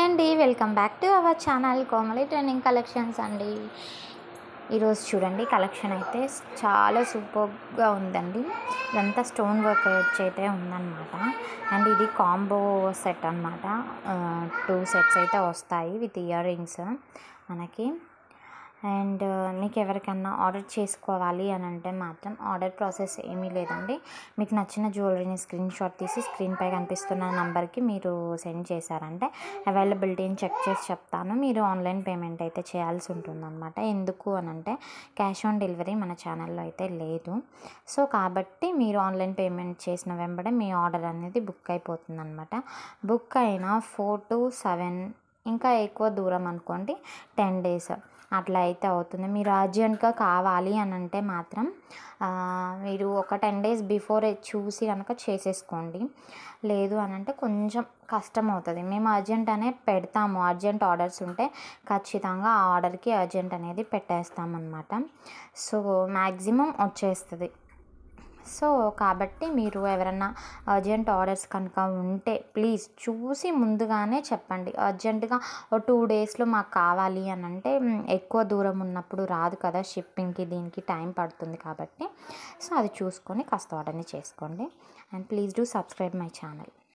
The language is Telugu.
అండి, welcome back to our channel Komali trending collections అండి. ఈరోజు చూడండి కలెక్షన్ అయితే చాలా సూపర్గా ఉందండి. ఇదంతా స్టోన్ వర్క్ వచ్చి అయితే ఉందన్నమాట. అండ్ ఇది కాంబో సెట్ అనమాట. 2 సెట్స్ అయితే వస్తాయి విత్ ఇయర్ రింగ్స్ మనకి. అండ్ మీకు ఎవరికన్నా ఆర్డర్ చేసుకోవాలి అని అంటే మాత్రం ఆర్డర్ ప్రాసెస్ ఏమీ లేదండి. మీకు నచ్చిన జ్యువెలరీని స్క్రీన్ షాట్ తీసి స్క్రీన్పై కనిపిస్తున్న నెంబర్కి మీరు సెండ్ చేశారంటే అవైలబిలిటీని చెక్ చేసి చెప్తాను. మీరు ఆన్లైన్ పేమెంట్ అయితే చేయాల్సి ఉంటుందన్నమాట. ఎందుకు అని అంటే క్యాష్ ఆన్ డెలివరీ మన ఛానల్లో అయితే లేదు. సో కాబట్టి మీరు ఆన్లైన్ పేమెంట్ చేసిన వెంబడే మీ ఆర్డర్ అనేది బుక్ అయిపోతుంది అనమాట. బుక్ అయిన 4 to 7 ఇంకా ఎక్కువ దూరం అనుకోండి 10 days అట్లా అయితే అవుతుంది. మీరు అర్జెంట్గా కావాలి అని అంటే మాత్రం మీరు ఒక 10 days బిఫోరే చూసి కనుక చేసేసుకోండి. లేదు అని అంటే కొంచెం కష్టం అవుతుంది. మేము అర్జెంట్ అనే పెడతాము. అర్జెంట్ ఆర్డర్స్ ఉంటే ఖచ్చితంగా ఆ ఆర్డర్కి అర్జెంట్ అనేది పెట్టేస్తామన్నమాట. సో మ్యాక్సిమం వచ్చేస్తుంది. సో కాబట్టి మీరు ఎవరన్నా అర్జెంట్ ఆర్డర్స్ కనుక ఉంటే ప్లీజ్ చూసి ముందుగానే చెప్పండి. అర్జెంటుగా 2 daysలో మాకు కావాలి అని అంటే ఎక్కువ దూరం ఉన్నప్పుడు రాదు కదా, షిప్పింగ్కి దీనికి టైం పడుతుంది కాబట్టి. సో అది చూసుకొని కాస్త ఆర్డర్ని చేసుకోండి. And please do subscribe my channel.